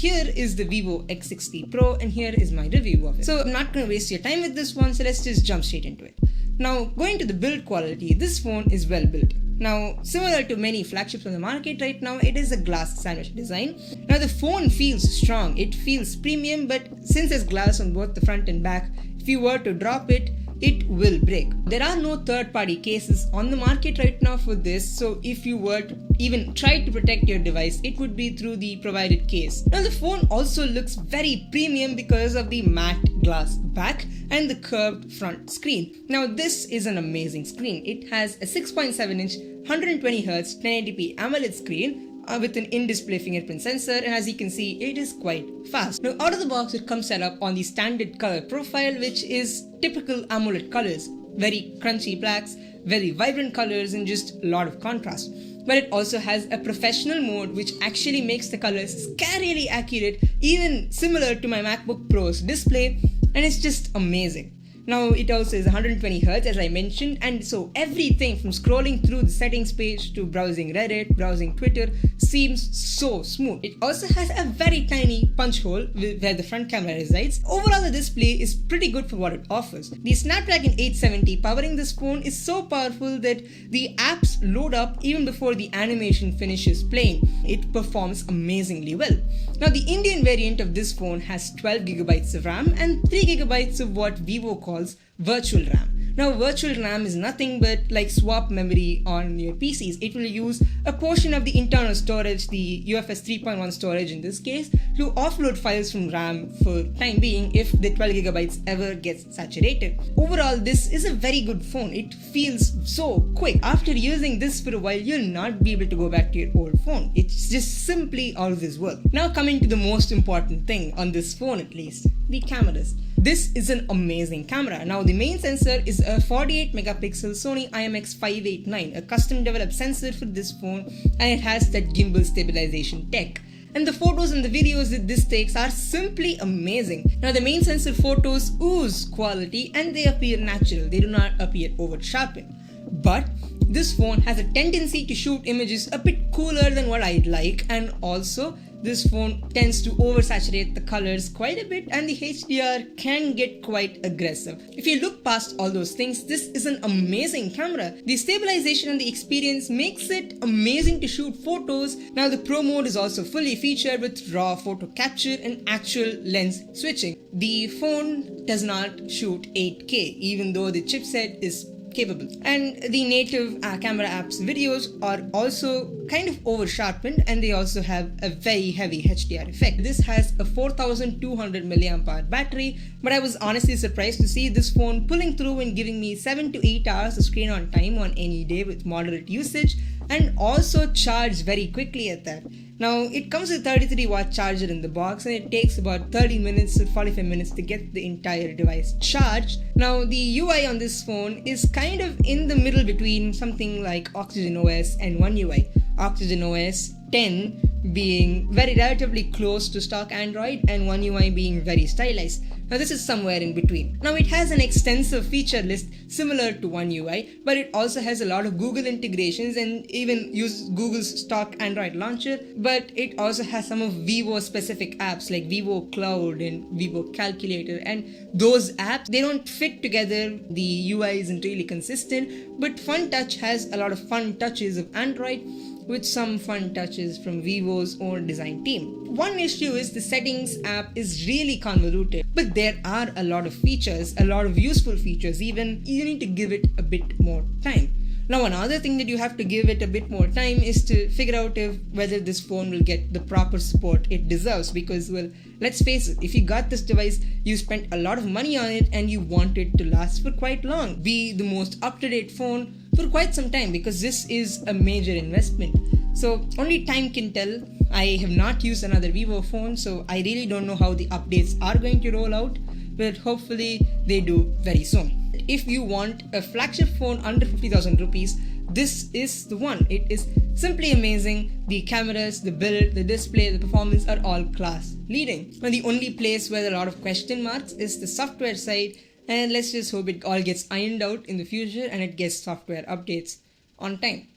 here is the Vivo X60 Pro and here is my review of it. So I'm not going to waste your time with this one, so let's just jump straight into it. Now, going to the build quality, this phone is well built. Now, similar to many flagships on the market right now, it is a glass sandwich design. Now, the phone feels strong, it feels premium, but since there's glass on both the front and back, if you were to drop it, it will break. There are no third-party cases on the market right now for this, so if you were to even try to protect your device, it would be through the provided case. Now, the phone also looks very premium because of the matte glass back and the curved front screen. Now, this is an amazing screen. It has a 6.7-inch 120Hz 1080p AMOLED screen with an in-display fingerprint sensor, and as you can see, it is quite fast. Now, out of the box, it comes set up on the standard color profile, which is typical AMOLED colors. Very crunchy blacks, very vibrant colors, and just a lot of contrast. But it also has a professional mode, which actually makes the colors scarily accurate, even similar to my MacBook Pro's display, and it's just amazing. Now, it also is 120Hz as I mentioned, and so everything from scrolling through the settings page to browsing Reddit, browsing Twitter seems so smooth. It also has a very tiny punch hole where the front camera resides. Overall, the display is pretty good for what it offers. The Snapdragon 870 powering this phone is so powerful that the apps load up even before the animation finishes playing. It performs amazingly well. Now, the Indian variant of this phone has 12GB of RAM and 3GB of what Vivo calls virtual RAM. Now, virtual RAM is nothing but like swap memory on your PCs. It will use a portion of the internal storage, the UFS 3.1 storage in this case, to offload files from RAM for time being if the 12GB ever gets saturated. Overall, this is a very good phone. It feels so quick. After using this for a while, you'll not be able to go back to your old phone. It's just simply out of this world. Now, coming to the most important thing on this phone at least, the cameras. This is an amazing camera. Now, the main sensor is a 48-megapixel Sony IMX589, a custom developed sensor for this phone, and it has that gimbal stabilization tech. And the photos and the videos that this takes are simply amazing. Now, the main sensor photos ooze quality and they appear natural. They do not appear over-sharpened. But this phone has a tendency to shoot images a bit cooler than what I'd like, and also this phone tends to oversaturate the colors quite a bit, and the HDR can get quite aggressive. If you look past all those things, this is an amazing camera. The stabilization and the experience makes it amazing to shoot photos. Now, the Pro mode is also fully featured with raw photo capture and actual lens switching. The phone does not shoot 8K, even though the chipset is capable. And the native camera apps videos are also kind of over sharpened, and they also have a very heavy HDR effect. This has a 4200 mAh battery, but I was honestly surprised to see this phone pulling through and giving me 7 to 8 hours of screen on time on any day with moderate usage, and also charge very quickly at that. Now, it comes with a 33-watt charger in the box, and it takes about 30 minutes to 45 minutes to get the entire device charged. Now, the UI on this phone is kind of in the middle between something like Oxygen OS and One UI. Oxygen OS 10 being very relatively close to stock Android, and One UI being very stylized. Now, this is somewhere in between. Now, it has an extensive feature list similar to One UI, but it also has a lot of Google integrations and even uses Google's stock Android launcher. But it also has some of Vivo specific apps like Vivo Cloud and Vivo Calculator, and those apps, they don't fit together. The UI isn't really consistent, but FunTouch has a lot of fun touches of Android with some fun touches from Vivo's own design team. One issue is the settings app is really convoluted, but there are a lot of features, a lot of useful features even. You need to give it a bit more time. Now, another thing that you have to give it a bit more time is to figure out whether this phone will get the proper support it deserves, because, well, let's face it, if you got this device, you spent a lot of money on it and you want it to last for quite long, be the most up-to-date phone for quite some time, because this is a major investment. So only time can tell. I have not used another Vivo phone, so I really don't know how the updates are going to roll out, but hopefully they do very soon. If you want a flagship phone under 50,000 rupees, this is the one. It is simply amazing. The cameras, the build, the display, the performance are all class leading. Now, the only place where there are a lot of question marks is the software side, and let's just hope it all gets ironed out in the future and it gets software updates on time.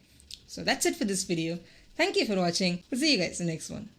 So that's it for this video. Thank you for watching. We'll see you guys in the next one.